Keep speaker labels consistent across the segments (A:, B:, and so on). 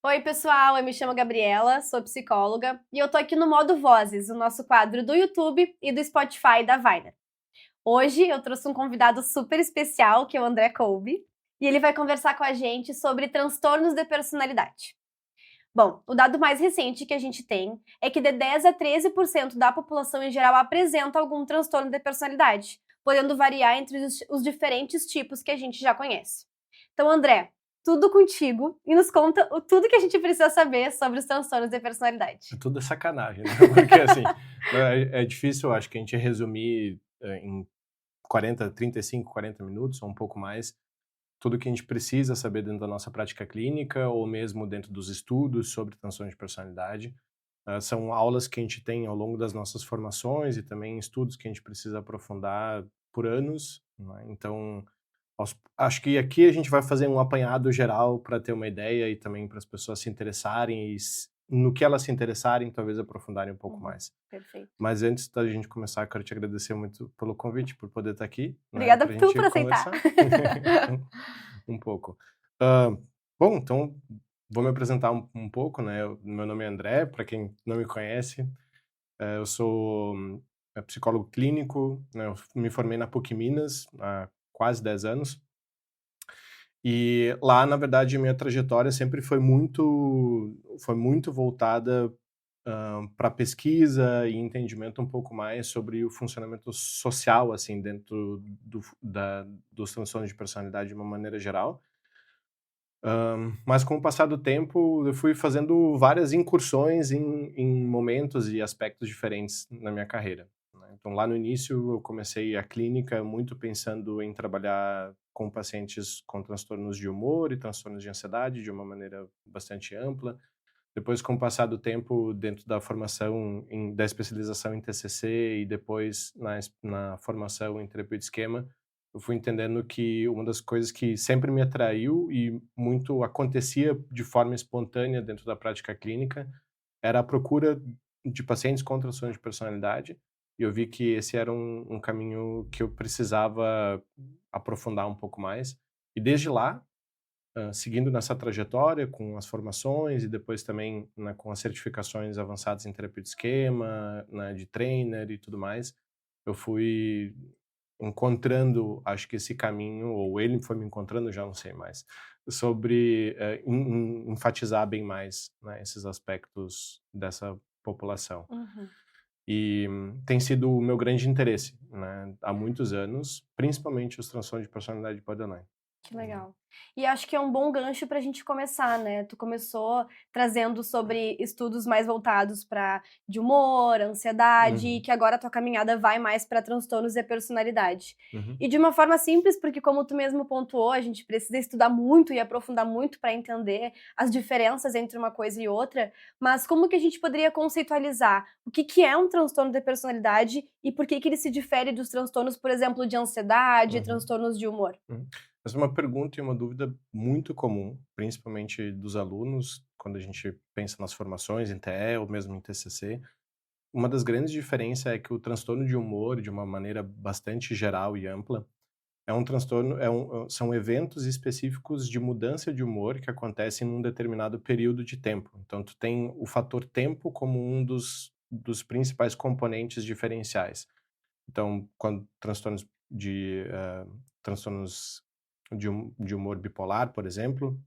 A: Oi, pessoal, eu me chamo Gabriela, sou psicóloga e eu tô aqui no Modo Vozes, o nosso quadro do YouTube e do Spotify da Viner. Hoje eu trouxe um convidado super especial, que é o André Kolbe, e ele vai conversar com a gente sobre transtornos de personalidade. Bom, o dado mais recente que a gente tem é que de 10 a 13% da população em geral apresenta algum transtorno de personalidade, podendo variar entre os diferentes tipos que a gente já conhece. Então, André, tudo contigo e nos conta tudo que a gente precisa saber sobre os transtornos de personalidade.
B: Tudo é sacanagem, né? Porque assim, é difícil, eu acho que a gente resumir em 35, 40 minutos ou um pouco mais, tudo que a gente precisa saber dentro da nossa prática clínica ou mesmo dentro dos estudos sobre transtorno de personalidade. São aulas que a gente tem ao longo das nossas formações e também estudos que a gente precisa aprofundar por anos, né? Então, acho que aqui a gente vai fazer um apanhado geral para ter uma ideia e também para as pessoas se interessarem no que elas se interessarem, talvez aprofundarem um pouco mais.
A: Perfeito.
B: Mas antes da gente começar, quero te agradecer muito pelo convite, por poder estar aqui, né,
A: Obrigada
B: para a
A: tu
B: gente
A: por aceitar.
B: conversar um pouco. Ah, bom, então vou me apresentar um pouco, né? Meu nome é André, para quem não me conhece, eu sou psicólogo clínico, né? Eu me formei na PUC Minas há quase 10 anos. E lá, na verdade, a minha trajetória sempre foi muito voltada para pesquisa e entendimento um pouco mais sobre o funcionamento social, assim, dentro dos transtornos de personalidade de uma maneira geral. Mas com o passar do tempo, eu fui fazendo várias incursões em momentos e aspectos diferentes na minha carreira, né. Então lá no início eu comecei a clínica muito pensando em trabalhar com pacientes com transtornos de humor e transtornos de ansiedade de uma maneira bastante ampla. Depois, com o passar do tempo, dentro da formação da especialização em TCC e depois na formação em terapia de esquema, eu fui entendendo que uma das coisas que sempre me atraiu e muito acontecia de forma espontânea dentro da prática clínica era a procura de pacientes com transtorno de personalidade, e eu vi que esse era um caminho que eu precisava aprofundar um pouco mais. E desde lá, seguindo nessa trajetória com as formações e depois também, né, com as certificações avançadas em terapia de esquema, né, de trainer e tudo mais, eu fui encontrando, acho que esse caminho, ou ele foi me encontrando, já não sei mais, sobre enfatizar bem mais, né, esses aspectos dessa população.
A: Uhum.
B: E tem sido o meu grande interesse, né, há muitos anos, principalmente os transtornos de personalidade borderline.
A: Que legal. E acho que é um bom gancho para a gente começar, né? Tu começou trazendo sobre estudos mais voltados para de humor, ansiedade, e
B: Uhum,
A: que agora a tua caminhada vai mais para transtornos de personalidade.
B: uhum,
A: E de uma forma simples, porque como tu mesmo pontuou, a gente precisa estudar muito e aprofundar muito para entender as diferenças entre uma coisa e outra, mas como que a gente poderia conceitualizar o que que é um transtorno de personalidade e por que que ele se difere dos transtornos, por exemplo, de ansiedade,
B: uhum.
A: transtornos de humor?
B: Uhum. Essa é uma pergunta e uma dúvida muito comum, principalmente dos alunos, quando a gente pensa nas formações em TE ou mesmo em TCC. Uma das grandes diferenças é que o transtorno de humor, de uma maneira bastante geral e ampla, é um transtorno, são eventos específicos de mudança de humor que acontecem num determinado período de tempo. Então, tu tem o fator tempo como um dos principais componentes diferenciais. Então, quando transtornos de humor bipolar, por exemplo,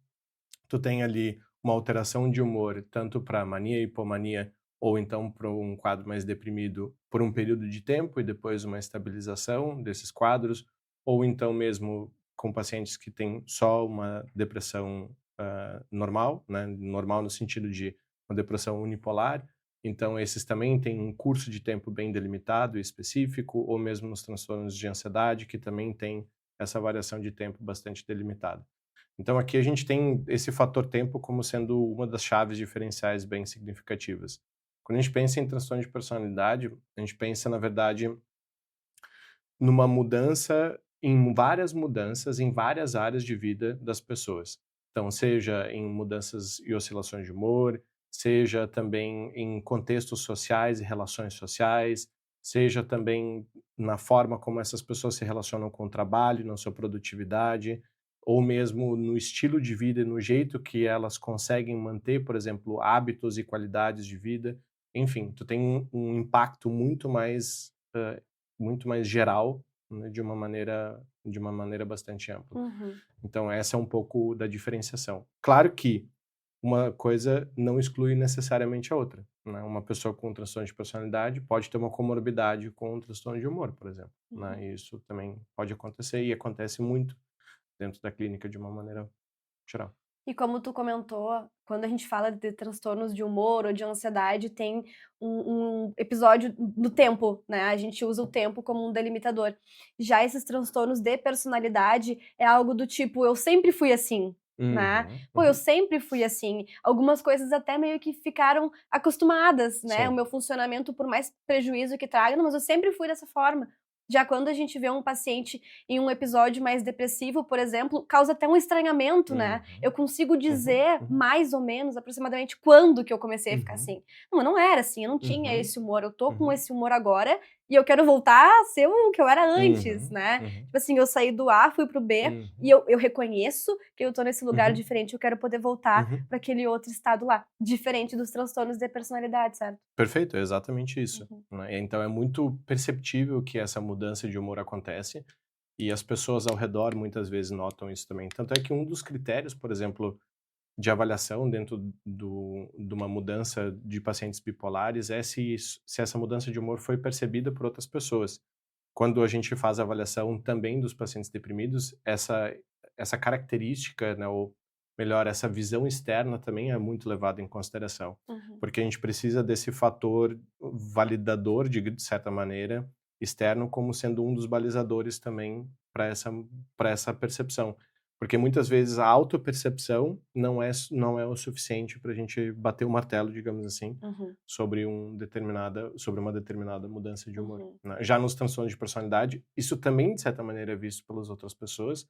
B: tu tem ali uma alteração de humor tanto para mania e hipomania ou então para um quadro mais deprimido por um período de tempo e depois uma estabilização desses quadros, ou então mesmo com pacientes que têm só uma depressão normal, né? Normal no sentido de uma depressão unipolar. Então esses também têm um curso de tempo bem delimitado e específico, ou mesmo nos transtornos de ansiedade que também tem essa variação de tempo bastante delimitada. Então aqui a gente tem esse fator tempo como sendo uma das chaves diferenciais bem significativas. Quando a gente pensa em transtorno de personalidade, a gente pensa, na verdade, numa mudança, em várias mudanças, em várias áreas de vida das pessoas. Então, seja em mudanças e oscilações de humor, seja também em contextos sociais e relações sociais, seja também na forma como essas pessoas se relacionam com o trabalho, na sua produtividade. ou mesmo no estilo de vida e no jeito que elas conseguem manter, por exemplo, hábitos e qualidades de vida. Enfim, tu tem um impacto muito mais geral, né, de uma maneira bastante ampla.
A: Uhum.
B: Então essa é um pouco da diferenciação. Claro que uma coisa não exclui necessariamente a outra, né. Uma pessoa com transtorno de personalidade pode ter uma comorbidade com um transtorno de humor, por exemplo,
A: Uhum.
B: né, e isso também pode acontecer e acontece muito dentro da clínica de uma maneira geral.
A: E como tu comentou, quando a gente fala de transtornos de humor ou de ansiedade, tem um episódio do tempo, né? A gente usa o tempo como um delimitador. Já esses transtornos de personalidade é algo do tipo, eu sempre fui assim, né?
B: Uhum,
A: Pô, eu
B: uhum.
A: sempre fui assim. Algumas coisas até meio que ficaram acostumadas, né? O
B: Sim.
A: meu funcionamento, por mais prejuízo que traga, não, mas eu sempre fui dessa forma. Já quando a gente vê um paciente em um episódio mais depressivo, por exemplo, causa até um estranhamento, né? Eu
B: Uhum,
A: consigo
B: uhum,
A: dizer
B: uhum,
A: mais ou menos, aproximadamente, quando que eu comecei a ficar
B: uhum,
A: assim. Não, eu não era assim, eu não tinha
B: uhum,
A: esse humor, eu tô com
B: uhum,
A: esse humor agora e eu quero voltar a ser o que eu era antes,
B: uhum,
A: né?
B: uhum,
A: Tipo assim, eu saí do A, fui pro B e
B: uhum,
A: eu reconheço que eu tô nesse lugar
B: uhum,
A: diferente, eu quero poder voltar
B: uhum.
A: para aquele outro estado lá, diferente dos transtornos de personalidade, certo?
B: Perfeito, é exatamente isso,
A: Uhum,
B: né. Então é muito perceptível que essa mudança de humor acontece, e as pessoas ao redor muitas vezes notam isso também. Tanto é que um dos critérios, por exemplo, de avaliação dentro de uma mudança de pacientes bipolares é se essa mudança de humor foi percebida por outras pessoas. Quando a gente faz a avaliação também dos pacientes deprimidos, essa característica, né, ou melhor, essa visão externa também é muito levada em consideração,
A: uhum,
B: porque a gente precisa desse fator validador, de certa maneira, externo, como sendo um dos balizadores também para essa percepção. Porque muitas vezes a autopercepção não é o suficiente para a gente bater o martelo, digamos assim,
A: uhum,
B: sobre uma determinada mudança de humor,
A: uhum,
B: né. Já nos transtornos de personalidade, isso também, de certa maneira, é visto pelas outras pessoas,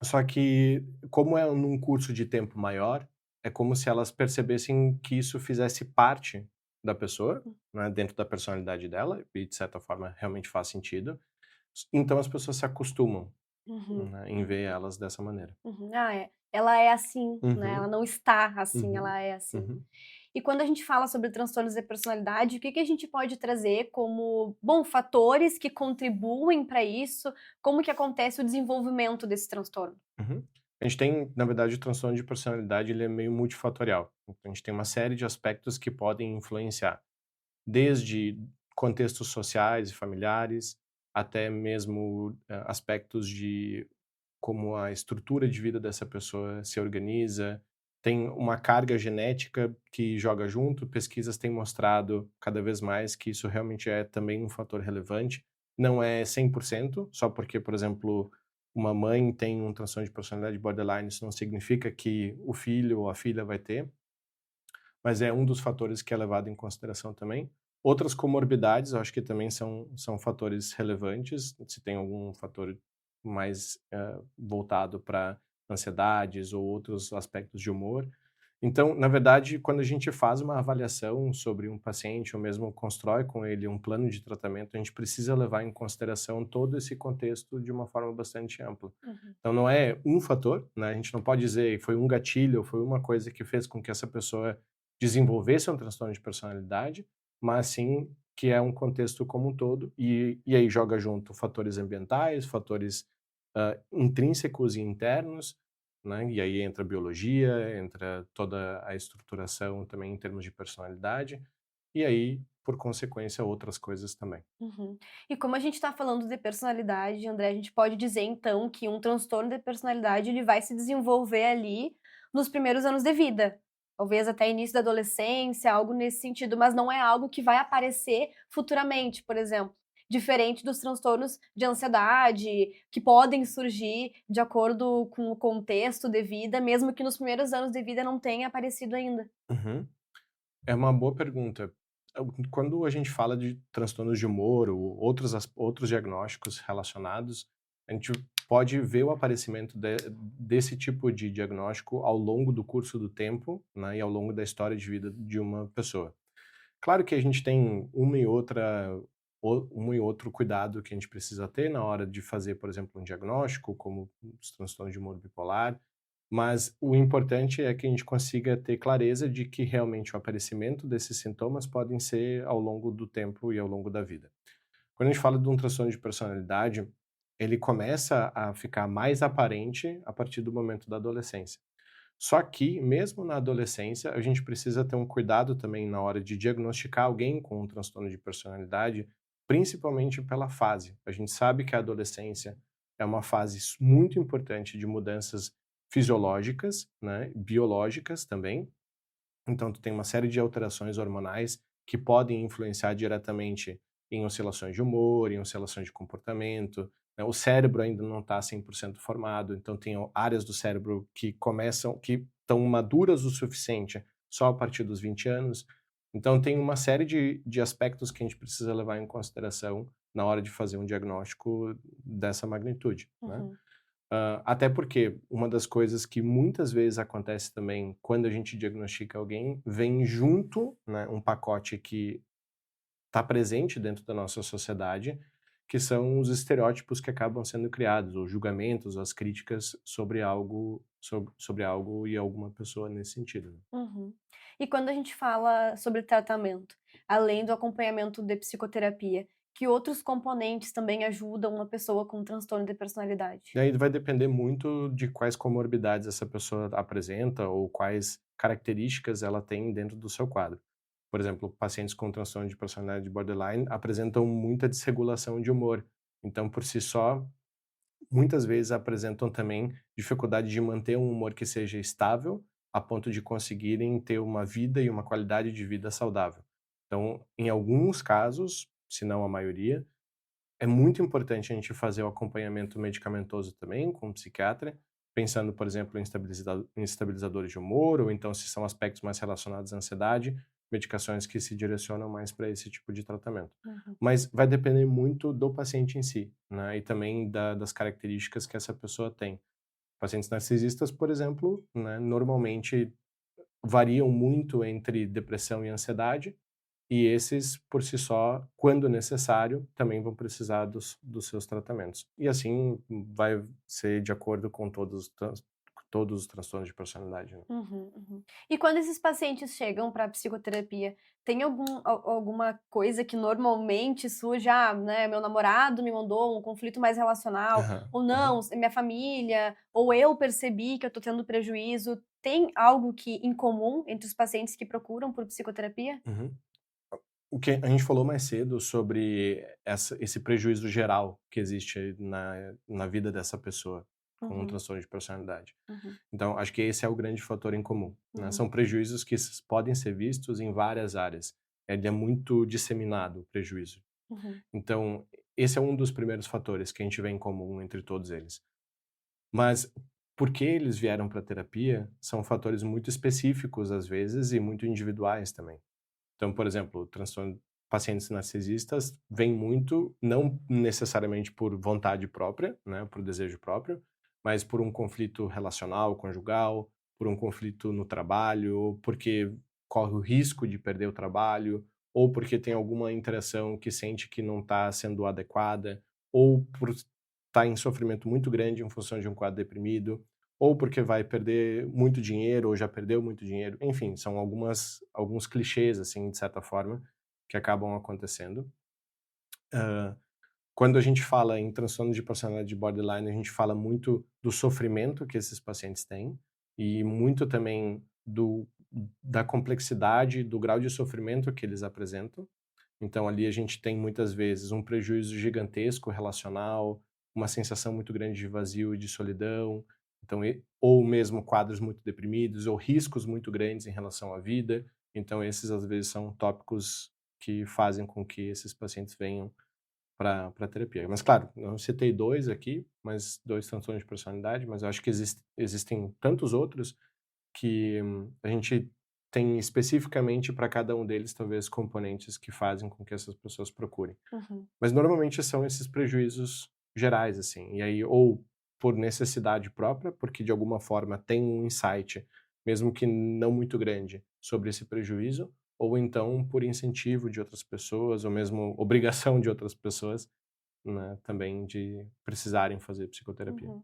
B: só que, como é num curso de tempo maior, é como se elas percebessem que isso fizesse parte da pessoa, né, dentro da personalidade dela, e de certa forma realmente faz sentido. Então as pessoas se acostumam,
A: uhum,
B: né, em ver elas dessa maneira.
A: uhum. Ah, é. Ela é assim, né? Ela
B: Uhum,
A: não está assim,
B: uhum,
A: ela é assim.
B: uhum,
A: E quando a gente fala sobre transtornos de personalidade, o que que a gente pode trazer como, bom, fatores que contribuem para isso? Como que acontece o desenvolvimento desse transtorno?
B: uhum. A gente tem, na verdade, o transtorno de personalidade, ele é meio multifatorial. Então a gente tem uma série de aspectos que podem influenciar, desde contextos sociais e familiares, até mesmo, aspectos de como a estrutura de vida dessa pessoa se organiza. Tem uma carga genética que joga junto, pesquisas têm mostrado cada vez mais que isso realmente é também um fator relevante. Não é 100%, só porque, por exemplo, uma mãe tem um transtorno de personalidade borderline, isso não significa que o filho ou a filha vai ter, mas é um dos fatores que é levado em consideração também. Outras comorbidades, eu acho que também são fatores relevantes, se tem algum fator mais voltado para ansiedades ou outros aspectos de humor. Então, na verdade, quando a gente faz uma avaliação sobre um paciente ou mesmo constrói com ele um plano de tratamento, a gente precisa levar em consideração todo esse contexto de uma forma bastante ampla.
A: Uhum,
B: Então, não é um fator, né? A gente não pode dizer foi um gatilho ou foi uma coisa que fez com que essa pessoa desenvolvesse um transtorno de personalidade, mas sim que é um contexto como um todo, e aí joga junto fatores ambientais, fatores intrínsecos e internos, né? E aí entra a biologia, entra toda a estruturação também em termos de personalidade, e aí, por consequência, outras coisas também.
A: uhum. E como a gente está falando de personalidade, André, a gente pode dizer então que um transtorno de personalidade ele vai se desenvolver ali nos primeiros anos de vida. Talvez até início da adolescência, algo nesse sentido, mas não é algo que vai aparecer futuramente, por exemplo. Diferente dos transtornos de ansiedade, que podem surgir de acordo com o contexto de vida, mesmo que nos primeiros anos de vida não tenha aparecido ainda.
B: Uhum. É uma boa pergunta. Quando a gente fala de transtornos de humor ou outros diagnósticos relacionados, a gente pode ver o aparecimento desse tipo de diagnóstico ao longo do curso do tempo, né, e ao longo da história de vida de uma pessoa. Claro que a gente tem uma e outra um e outro cuidado que a gente precisa ter na hora de fazer, por exemplo, um diagnóstico, como os transtornos de humor bipolar, mas o importante é que a gente consiga ter clareza de que realmente o aparecimento desses sintomas podem ser ao longo do tempo e ao longo da vida. Quando a gente fala de um transtorno de personalidade, ele começa a ficar mais aparente a partir do momento da adolescência. Só que, mesmo na adolescência, a gente precisa ter um cuidado também na hora de diagnosticar alguém com um transtorno de personalidade, principalmente pela fase. A gente sabe que a adolescência é uma fase muito importante de mudanças fisiológicas, né, biológicas também. Então, tu tem uma série de alterações hormonais que podem influenciar diretamente em oscilações de humor, em oscilações de comportamento, né? O cérebro ainda não está 100% formado, então tem áreas do cérebro que estão maduras o suficiente só a partir dos 20 anos. Então, tem uma série de aspectos que a gente precisa levar em consideração na hora de fazer um diagnóstico dessa magnitude, né?
A: Uhum.
B: Até porque uma das coisas que muitas vezes acontece também quando a gente diagnostica alguém, vem junto, né, um pacote que está presente dentro da nossa sociedade, que são os estereótipos que acabam sendo criados, os julgamentos, as críticas sobre algo e alguma pessoa nesse sentido, né.
A: Uhum. E quando a gente fala sobre tratamento, além do acompanhamento de psicoterapia, que outros componentes também ajudam uma pessoa com transtorno de
B: E
A: personalidade?
B: aí vai depender muito de quais comorbidades essa pessoa apresenta ou quais características ela tem dentro do seu quadro. Por exemplo, pacientes com transtorno de personalidade borderline apresentam muita desregulação de humor. Então, por si só, muitas vezes apresentam também dificuldade de manter um humor que seja estável, a ponto de conseguirem ter uma vida e uma qualidade de vida saudável. Então, em alguns casos, se não a maioria, é muito importante a gente fazer o acompanhamento medicamentoso também com o psiquiatra, pensando, por exemplo, em estabilizadores de humor, ou então se são aspectos mais relacionados à ansiedade, medicações que se direcionam mais para esse tipo de tratamento.
A: Uhum.
B: Mas vai depender muito do paciente em si, né, e também das características que essa pessoa tem. Pacientes narcisistas, por exemplo, né, normalmente variam muito entre depressão e ansiedade, e esses, por si só, quando necessário, também vão precisar dos seus tratamentos. E assim vai ser de acordo com todos os transtornos de personalidade, né.
A: Uhum, uhum. E quando esses pacientes chegam para psicoterapia, tem alguma coisa que normalmente surge: "Ah, né, meu namorado me mandou um conflito mais relacional",
B: Aham,
A: ou
B: aham.
A: "Não, minha família", ou "Eu percebi que eu tô tendo prejuízo". Tem algo que em comum entre os pacientes que procuram por psicoterapia?
B: Uhum. O que a gente falou mais cedo sobre esse prejuízo geral que existe na vida dessa pessoa com um
A: Uhum,
B: transtorno de personalidade.
A: uhum,
B: Então, acho que esse é o grande fator em comum, né.
A: uhum,
B: São prejuízos que podem ser vistos em várias áreas. Ele é muito disseminado, o prejuízo.
A: uhum,
B: Então, esse é um dos primeiros fatores que a gente vê em comum entre todos eles. Mas por que eles vieram para terapia são fatores muito específicos, às vezes, e muito individuais também. Então, por exemplo, pacientes narcisistas vêm muito, não necessariamente por vontade própria, né, por desejo próprio, mas por um conflito relacional, conjugal, por um conflito no trabalho, ou porque corre o risco de perder o trabalho, ou porque tem alguma interação que sente que não está sendo adequada, ou por estar em sofrimento muito grande em função de um quadro deprimido, ou porque vai perder muito dinheiro, ou já perdeu muito dinheiro. Enfim, são alguns clichês, assim, de certa forma, que acabam acontecendo. Hã, Quando a gente fala em transtorno de personalidade borderline, a gente fala muito do sofrimento que esses pacientes têm, e muito também da complexidade, do grau de sofrimento que eles apresentam. Então ali a gente tem muitas vezes um prejuízo gigantesco relacional, uma sensação muito grande de vazio e de solidão, então ou mesmo quadros muito deprimidos ou riscos muito grandes em relação à vida. Então esses às vezes são tópicos que fazem com que esses pacientes venham para terapia. Mas claro, eu citei 2 aqui, mas 2 transtornos de personalidade, mas eu acho que existem tantos outros que a gente tem especificamente para cada um deles, talvez, componentes que fazem com que essas pessoas procurem.
A: uhum,
B: Mas normalmente são esses prejuízos gerais, assim, e aí ou por necessidade própria, porque de alguma forma tem um insight, mesmo que não muito grande, sobre esse prejuízo, ou então por incentivo de outras pessoas, ou mesmo obrigação de outras pessoas, né, também de precisarem fazer psicoterapia.
A: Uhum.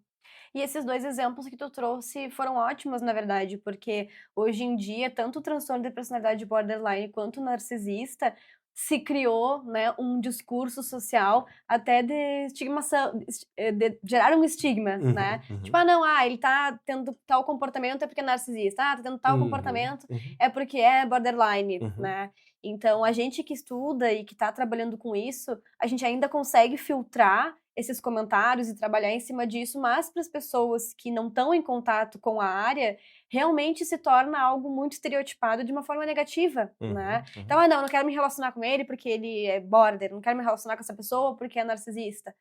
A: E esses 2 exemplos que tu trouxe foram ótimos, na verdade, porque hoje em dia, tanto o transtorno de personalidade borderline quanto o narcisista, se criou, né, um discurso social até de estigmação, de gerar um estigma, né.
B: Uhum,
A: Tipo:
B: uhum.
A: "Ah, não, ele tá tendo tal comportamento é porque é narcisista. Ah, tá tendo tal
B: Uhum,
A: comportamento
B: uhum,
A: é porque é borderline",
B: uhum,
A: né. Então a gente que estuda e que tá trabalhando com isso, a gente ainda consegue filtrar esses comentários e trabalhar em cima disso, mas para as pessoas que não estão em contato com a área, realmente se torna algo muito estereotipado de uma forma negativa, né.
B: uhum,
A: Então:
B: uhum,
A: "Ah, não, eu não quero me relacionar com ele porque ele é border, não quero me relacionar com essa pessoa porque é narcisista".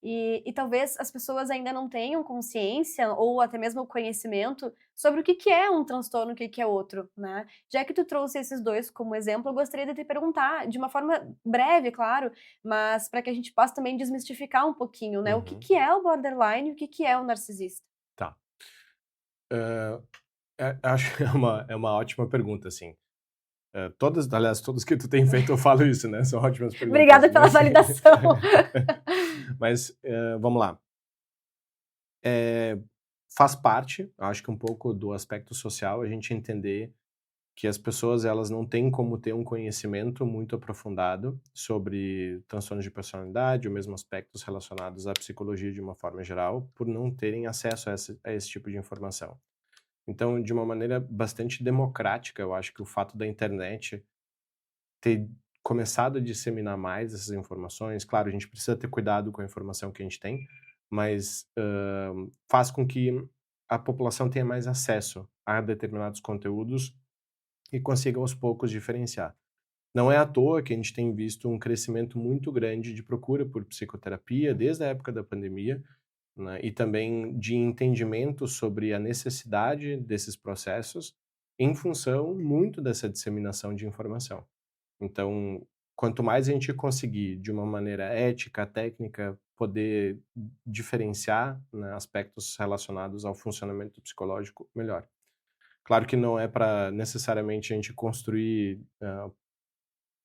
A: E talvez as pessoas ainda não tenham consciência ou até mesmo o conhecimento sobre o que que é um transtorno, o que que é outro, né. Já que tu trouxe esses 2 como exemplo, eu gostaria de te perguntar, de uma forma breve, claro, mas para que a gente possa também desmistificar um pouquinho, né, o que
B: uhum.
A: que é o borderline e o que que é o narcisista?
B: Tá. Hã, acho que é uma ótima pergunta, assim. Aliás, todas que tu tem feito eu falo isso, né, são ótimas perguntas,
A: Obrigada pela
B: mas
A: validação.
B: mas, vamos lá. Faz parte, acho que um pouco do aspecto social, a gente entender que as pessoas elas não têm como ter um conhecimento muito aprofundado sobre transtornos de personalidade ou mesmo aspectos relacionados à psicologia de uma forma geral, por não terem acesso a esse tipo de informação. Então, de uma maneira bastante democrática, eu acho que o fato da internet ter começado a disseminar mais essas informações, claro, a gente precisa ter cuidado com a informação que a gente tem, mas faz com que a população tenha mais acesso a determinados conteúdos e consiga aos poucos diferenciar. Não é à toa que a gente tem visto um crescimento muito grande de procura por psicoterapia desde a época da pandemia, né, e também de entendimento sobre a necessidade desses processos em função muito dessa disseminação de informação. Então, quanto mais a gente conseguir, de uma maneira ética, técnica, poder diferenciar, né, aspectos relacionados ao funcionamento psicológico, melhor. Claro que não é para necessariamente a gente construir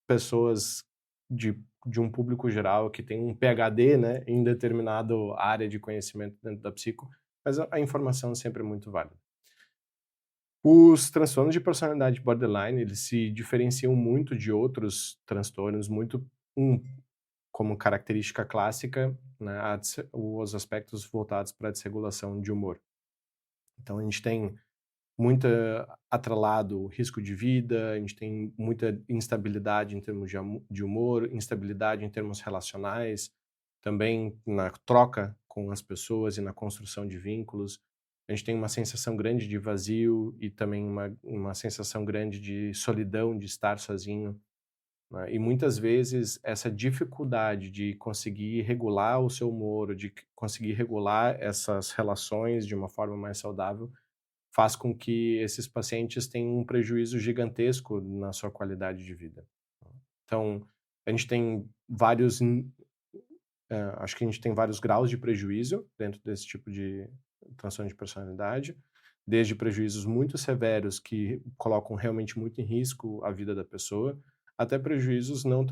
B: pessoas de um público geral que tem um PhD, né, em determinado área de conhecimento dentro da psico, mas a informação sempre é muito válida. Os transtornos de personalidade borderline, eles se diferenciam muito de outros transtornos, muito um como característica clássica, né, os aspectos voltados para a desregulação de humor. Então a gente tem muita atrelado risco de vida, a gente tem muita instabilidade em termos de humor, instabilidade em termos relacionais, também na troca com as pessoas e na construção de vínculos. A gente tem uma sensação grande de vazio e também uma sensação grande de solidão, de estar sozinho, né? E muitas vezes essa dificuldade de conseguir regular o seu humor, de conseguir regular essas relações de uma forma mais saudável, faz com que esses pacientes tenham um prejuízo gigantesco na sua qualidade de vida. Então, a gente tem acho que a gente tem vários graus de prejuízo dentro desse tipo de transtorno de personalidade, desde prejuízos muito severos que colocam realmente muito em risco a vida da pessoa, até prejuízos não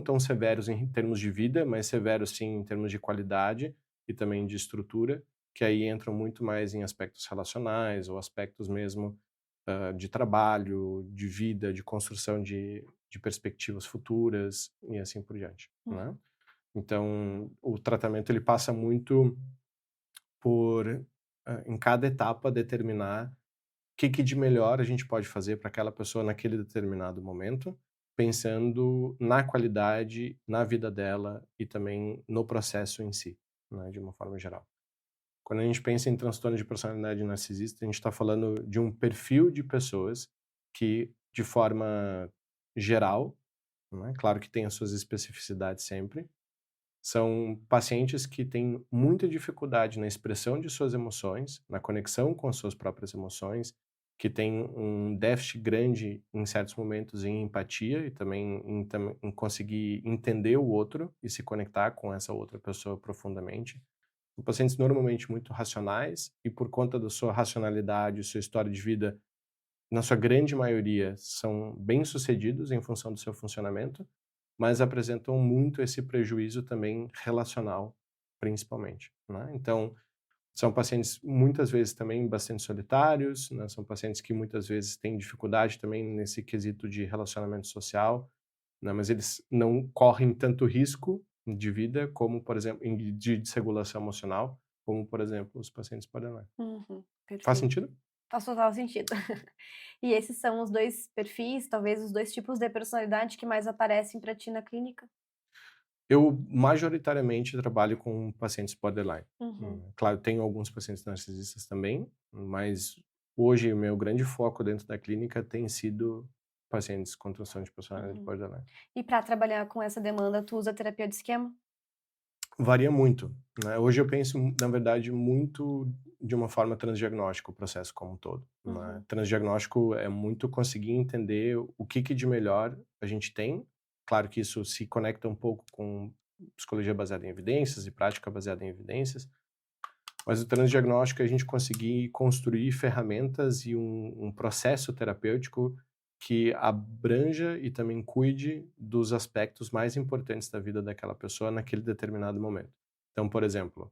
B: tão severos em termos de vida, mas severos sim em termos de qualidade e também de estrutura, que aí entram muito mais em aspectos relacionais ou aspectos mesmo de trabalho, de vida, de construção de perspectivas futuras e assim por diante, né?
A: Uhum,
B: Então, o tratamento ele passa muito por, em cada etapa, determinar o que que de melhor a gente pode fazer para aquela pessoa naquele determinado momento, pensando na qualidade, na vida dela e também no processo em si, né, de uma forma geral. Quando a gente pensa em transtorno de personalidade narcisista, a gente está falando de um perfil de pessoas que, de forma geral, né, claro que tem as suas especificidades sempre, são pacientes que têm muita dificuldade na expressão de suas emoções, na conexão com as suas próprias emoções, que têm um déficit grande em certos momentos em empatia e também em conseguir entender o outro e se conectar com essa outra pessoa profundamente. São pacientes normalmente muito racionais e por conta da sua racionalidade, sua história de vida, na sua grande maioria, são bem-sucedidos em função do seu funcionamento, mas apresentam muito esse prejuízo também relacional, principalmente, né. Então, são pacientes muitas vezes também bastante solitários, né, são pacientes que muitas vezes têm dificuldade também nesse quesito de relacionamento social, né, mas eles não correm tanto risco de vida como, por exemplo, de desregulação emocional, como, por exemplo, os pacientes borderline.
A: Uhum,
B: Faz
A: perfeito.
B: sentido?
A: Faz total sentido. E esses são os 2 perfis, talvez os 2 tipos de personalidade que mais aparecem pra ti na clínica?
B: Eu majoritariamente trabalho com pacientes borderline.
A: Uhum,
B: Claro, tenho alguns pacientes narcisistas também, mas hoje o meu grande foco dentro da clínica tem sido pacientes com transtorno de personalidade
A: uhum.
B: borderline.
A: E pra trabalhar com essa demanda, tu usa terapia de esquema?
B: Varia muito, né? Hoje eu penso, na verdade, muito de uma forma transdiagnóstica o processo como um todo, né?
A: Uhum,
B: Transdiagnóstico é muito conseguir entender o que que de melhor a gente tem. Claro que isso se conecta um pouco com psicologia baseada em evidências e prática baseada em evidências, mas o transdiagnóstico é a gente conseguir construir ferramentas e um processo terapêutico que abranja e também cuide dos aspectos mais importantes da vida daquela pessoa naquele determinado momento. Então, por exemplo,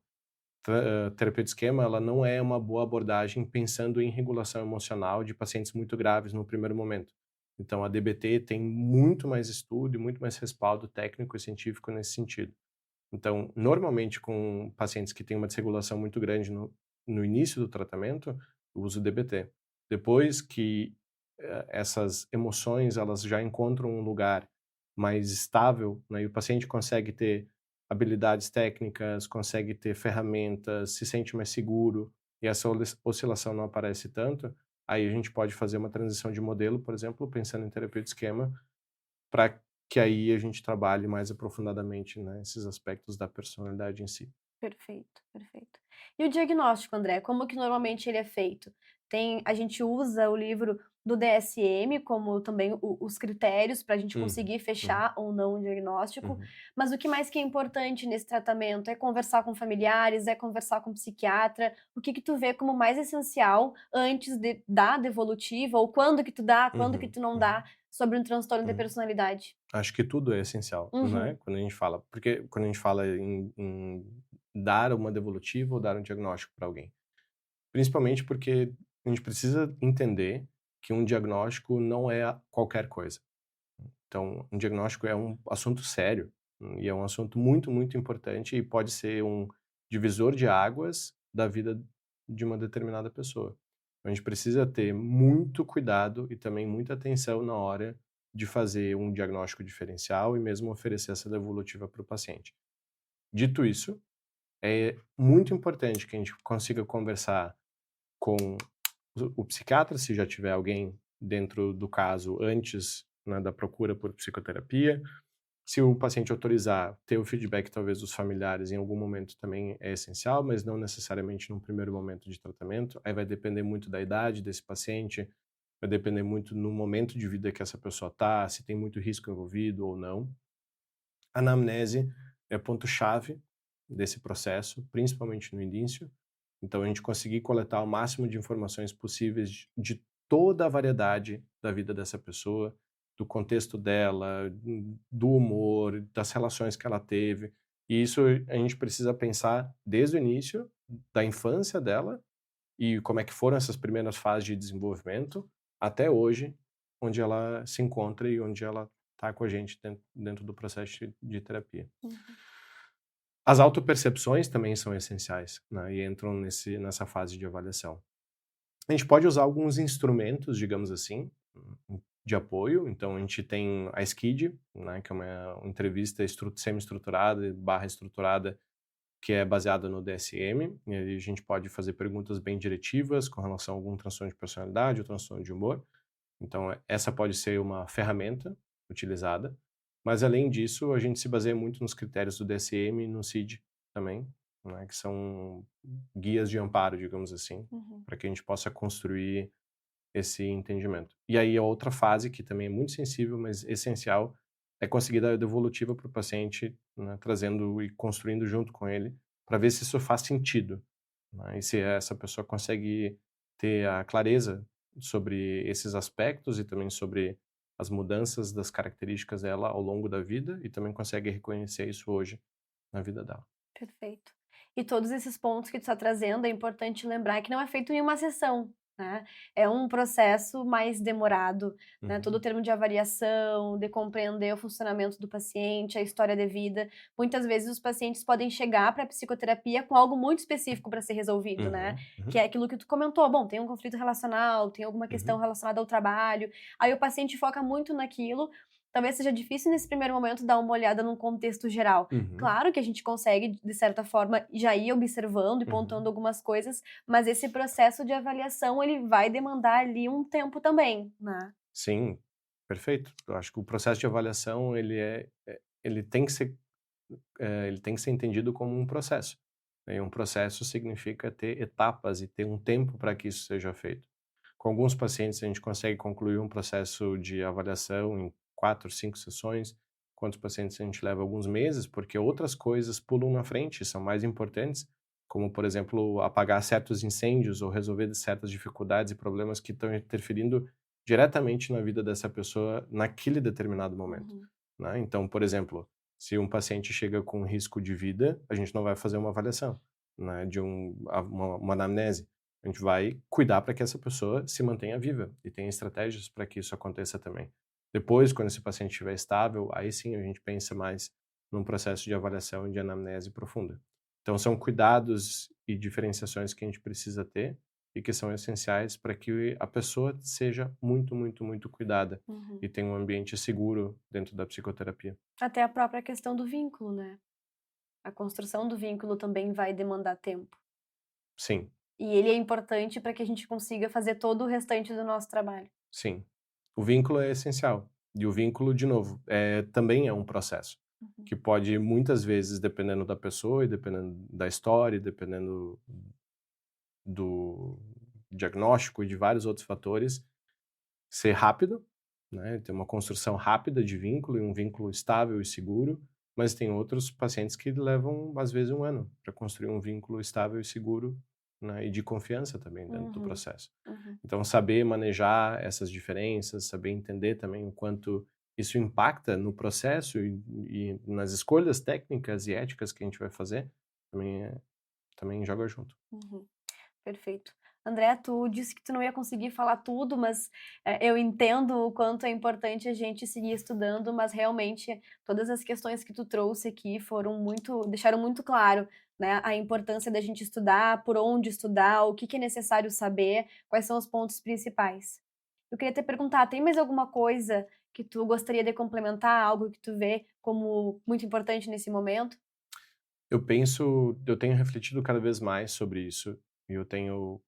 B: terapia de esquema, ela não é uma boa abordagem pensando em regulação emocional de pacientes muito graves no primeiro momento. Então, a DBT tem muito mais estudo e muito mais respaldo técnico e científico nesse sentido. Então, normalmente com pacientes que têm uma desregulação muito grande no início do tratamento, eu uso DBT. Depois que essas emoções elas já encontram um lugar mais estável, né, e o paciente consegue ter habilidades técnicas, consegue ter ferramentas, se sente mais seguro e essa oscilação não aparece tanto, aí a gente pode fazer uma transição de modelo, por exemplo, pensando em terapia de esquema, para que aí a gente trabalhe mais aprofundadamente, né, esses aspectos da personalidade em si.
A: perfeito, perfeito. E o diagnóstico, André, como que normalmente ele é feito? A gente usa o livro do DSM como também os critérios para a gente
B: Uhum,
A: conseguir
B: uhum,
A: fechar ou não o diagnóstico,
B: uhum,
A: mas o que mais que é importante nesse tratamento? É conversar com familiares, é conversar com psiquiatra? O que que tu vê como mais essencial antes de dar devolutiva ou quando que tu dá, quando que
B: uhum,
A: tu não
B: uhum,
A: dá sobre um transtorno de
B: uhum.
A: personalidade?
B: Acho que tudo é essencial, né,
A: Uhum,
B: quando a gente fala, porque quando a gente fala em dar uma devolutiva ou dar um diagnóstico para alguém. Principalmente porque a gente precisa entender que um diagnóstico não é qualquer coisa. Então, um diagnóstico é um assunto sério, e é um assunto muito, muito importante e pode ser um divisor de águas da vida de uma determinada pessoa. A gente precisa ter muito cuidado e também muita atenção na hora de fazer um diagnóstico diferencial e mesmo oferecer essa devolutiva para o paciente. Dito isso, é muito importante que a gente consiga conversar com o psiquiatra, se já tiver alguém dentro do caso antes, né, da procura por psicoterapia. Se o paciente autorizar, ter o feedback talvez dos familiares em algum momento também é essencial, mas não necessariamente num primeiro momento de tratamento. Aí vai depender muito da idade desse paciente, vai depender muito no momento de vida que essa pessoa está, se tem muito risco envolvido ou não. A anamnese é ponto-chave desse processo, principalmente no início. Então, a gente conseguir coletar o máximo de informações possíveis de toda a variedade da vida dessa pessoa, do contexto dela, do humor, das relações que ela teve. E isso a gente precisa pensar desde o início da infância dela e como é que foram essas primeiras fases de desenvolvimento até hoje, onde ela se encontra e onde ela está com a gente dentro do processo de terapia.
A: uhum.
B: As autopercepções também são essenciais, né, e entram nessa fase de avaliação. A gente pode usar alguns instrumentos, digamos assim, de apoio. Então a gente tem a SKID, né, que é uma entrevista semi-estruturada e barra estruturada, que é baseada no DSM, e aí a gente pode fazer perguntas bem diretivas com relação a algum transtorno de personalidade ou transtorno de humor. Então, essa pode ser uma ferramenta utilizada, mas além disso, a gente se baseia muito nos critérios do DSM e no CID também, né, que são guias de amparo, digamos assim,
A: Uhum.
B: para que a gente possa construir esse entendimento. E aí a outra fase, que também é muito sensível, mas essencial, é conseguir dar a devolutiva para o paciente, né, trazendo e construindo junto com ele, para ver se isso faz sentido, né, e se essa pessoa consegue ter a clareza sobre esses aspectos e também sobre as mudanças das características dela ao longo da vida e também consegue reconhecer isso hoje na vida dela.
A: Perfeito. E todos esses pontos que tu está trazendo, é importante lembrar que não é feito em uma sessão, né? É um processo mais demorado, né? Todo o
B: Uhum,
A: termo de avaliação, de compreender o funcionamento do paciente, a história de vida. Muitas vezes os pacientes podem chegar para a psicoterapia com algo muito específico para ser resolvido, né?
B: uhum,
A: Que
B: uhum,
A: é aquilo que tu comentou. Bom, tem um conflito relacional, tem alguma questão
B: uhum,
A: relacionada ao trabalho. Aí o paciente foca muito naquilo. Talvez seja difícil nesse primeiro momento dar uma olhada num contexto geral.
B: uhum,
A: Claro que a gente consegue, de certa forma, já ir observando e pontuando
B: uhum.
A: algumas coisas, mas esse processo de avaliação, ele vai demandar ali um tempo também, né.
B: Sim, perfeito. Eu acho que o processo de avaliação ele tem que ser ele tem que ser entendido como um processo. Né, e um processo significa ter etapas e ter um tempo para que isso seja feito. Com alguns pacientes, a gente consegue concluir um processo de avaliação em 4, 5 sessões. Com outros pacientes, a gente leva alguns meses, porque outras coisas pulam na frente, são mais importantes, como, por exemplo, apagar certos incêndios ou resolver certas dificuldades e problemas que estão interferindo diretamente na vida dessa pessoa naquele determinado momento.
A: Uhum,
B: Né? Então, por exemplo, se um paciente chega com risco de vida, a gente não vai fazer uma avaliação, né, de uma anamnese. A gente vai cuidar para que essa pessoa se mantenha viva e tenha estratégias para que isso aconteça também. Depois, quando esse paciente estiver estável, aí sim a gente pensa mais num processo de avaliação e de anamnese profunda. Então, são cuidados e diferenciações que a gente precisa ter e que são essenciais para que a pessoa seja muito, muito, muito cuidada
A: uhum.
B: e tenha um ambiente seguro dentro da psicoterapia.
A: Até a própria questão do vínculo, né. A construção do vínculo também vai demandar tempo.
B: Sim,
A: E ele é importante para que a gente consiga fazer todo o restante do nosso trabalho.
B: sim. O vínculo é essencial. E o vínculo, de novo, também é um processo,
A: Uhum,
B: que pode muitas vezes, dependendo da pessoa e dependendo da história, e dependendo do diagnóstico e de vários outros fatores, ser rápido, né, ter uma construção rápida de vínculo e um vínculo estável e seguro, mas tem outros pacientes que levam, às vezes, um ano para construir um vínculo estável e seguro, né, e de confiança também dentro do
A: uhum,
B: processo.
A: uhum.
B: Então, saber manejar essas diferenças, saber entender também o quanto isso impacta no processo e nas escolhas técnicas e éticas que a gente vai fazer, também, também joga junto.
A: Uhum. Perfeito. André, tu disse que tu não ia conseguir falar tudo, mas, eu entendo o quanto é importante a gente seguir estudando, mas realmente todas as questões que tu trouxe aqui foram muito deixaram muito claro, né, a importância da gente estudar, por onde estudar, o que que é necessário saber, quais são os pontos principais. Eu queria te perguntar, tem mais alguma coisa que tu gostaria de complementar, algo que tu vê como muito importante nesse momento?
B: Eu tenho refletido cada vez mais sobre isso, e eu tenho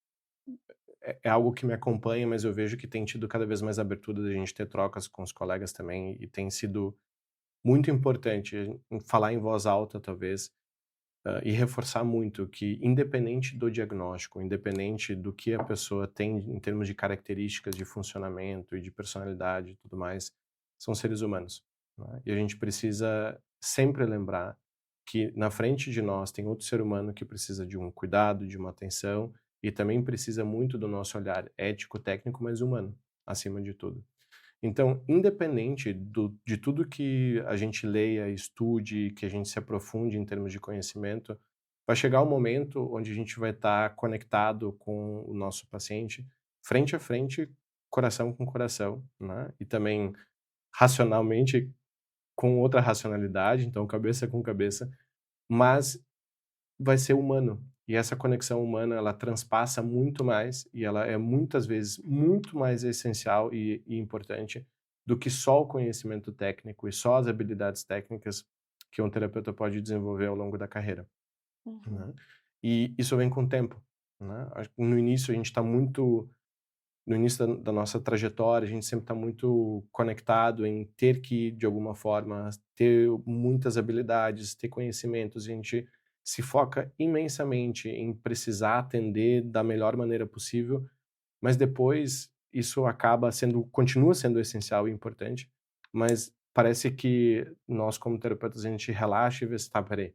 B: é algo que me acompanha, mas eu vejo que tem tido cada vez mais abertura da gente ter trocas com os colegas também, e tem sido muito importante falar em voz alta, talvez, e reforçar muito que, independente do diagnóstico, independente do que a pessoa tem em termos de características de funcionamento e de personalidade e tudo mais, são seres humanos, né? E a gente precisa sempre lembrar que na frente de nós tem outro ser humano que precisa de um cuidado, de uma atenção e também precisa muito do nosso olhar ético, técnico, mas humano, acima de tudo. Então, independente de tudo que a gente leia, estude, que a gente se aprofunde em termos de conhecimento, vai chegar um momento onde a gente vai estar conectado com o nosso paciente, frente a frente, coração com coração, né? E também racionalmente com outra racionalidade, então cabeça com cabeça, mas vai ser humano. E essa conexão humana, ela transpassa muito mais e ela é muitas vezes muito mais essencial e importante do que só o conhecimento técnico e só as habilidades técnicas que um terapeuta pode desenvolver ao longo da carreira,
A: Uhum,
B: né. E isso vem com o tempo, né. Acho que no início a gente está muito no início da nossa trajetória, a gente sempre está muito conectado em ter que, de alguma forma, ter muitas habilidades, ter conhecimentos, e a gente se foca imensamente em precisar atender da melhor maneira possível, mas depois isso acaba sendo continua sendo essencial e importante, mas parece que nós como terapeutas a gente relaxa e vê se: "Tá, espera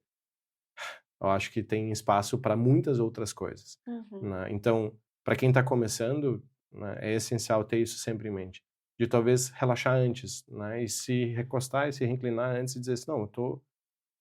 B: eu acho que tem espaço para muitas outras coisas",
A: uhum,
B: né. Então, para quem está começando, né? É essencial ter isso sempre em mente. De talvez relaxar antes, né? E se recostar e se reinclinar antes e dizer assim, não,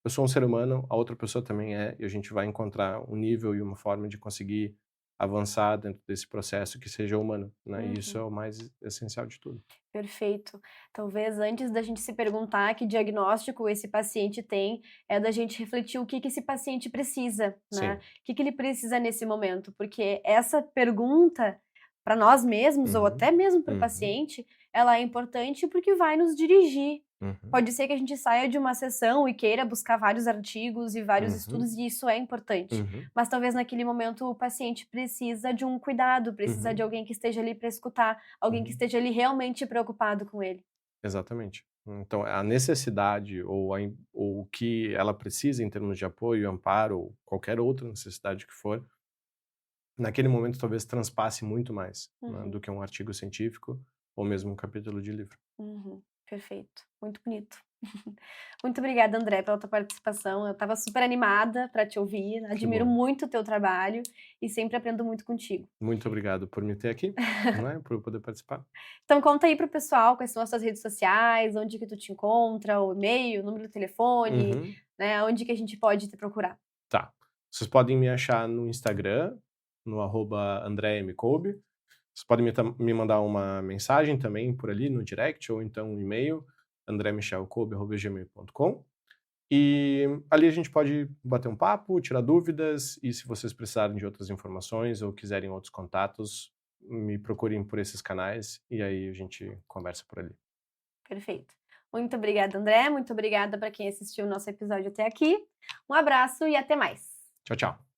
B: eu sou um ser humano, a outra pessoa também é, e a gente vai encontrar um nível e uma forma de conseguir avançar dentro desse processo que seja humano, né? E isso
A: Uhum.
B: é o mais essencial de tudo.
A: Perfeito. Talvez antes da gente se perguntar que diagnóstico esse paciente tem, é da gente refletir o que que esse paciente precisa, né?
B: Sim.
A: O que que ele precisa nesse momento, porque essa pergunta para nós mesmos ou
B: Uhum.
A: até mesmo para o
B: Uhum.
A: paciente, ela é importante porque vai nos dirigir.
B: Uhum.
A: Pode ser que a gente saia de uma sessão e queira buscar vários artigos e vários
B: Uhum.
A: estudos, e isso é importante.
B: Uhum.
A: Mas talvez naquele momento o paciente precisa de um cuidado, precisa de
B: Uhum.
A: alguém que esteja ali para escutar, alguém que
B: Uhum.
A: esteja ali realmente preocupado com ele.
B: Exatamente. Então, a necessidade ou o que ela precisa em termos de apoio, amparo ou qualquer outra necessidade que for, naquele momento talvez transpasse muito mais, né,
A: Uhum,
B: do que um artigo científico ou mesmo um capítulo de livro.
A: uhum, perfeito, muito bonito. Muito obrigada, André, pela tua participação. Eu estava super animada para te ouvir,
B: Que
A: admiro
B: bom.
A: muito o teu trabalho e sempre aprendo muito contigo.
B: Muito obrigado por me ter aqui, né, por eu poder participar.
A: Então conta aí pro pessoal quais são as tuas redes sociais, onde que tu te encontra, o e-mail, o número do telefone,
B: Uhum.
A: né, onde que a gente pode te procurar.
B: Tá. Vocês podem me achar no Instagram, no @AndréMCoube. Vocês podem me mandar uma mensagem também por ali no direct ou então um e-mail, andremichelcoube@gmail.com. E ali a gente pode bater um papo, tirar dúvidas e se vocês precisarem de outras informações ou quiserem outros contatos, me procurem por esses canais e aí a gente conversa por ali.
A: Perfeito. Muito obrigada, André, muito obrigada para quem assistiu o nosso episódio até aqui. Um abraço e até mais.
B: Tchau, tchau.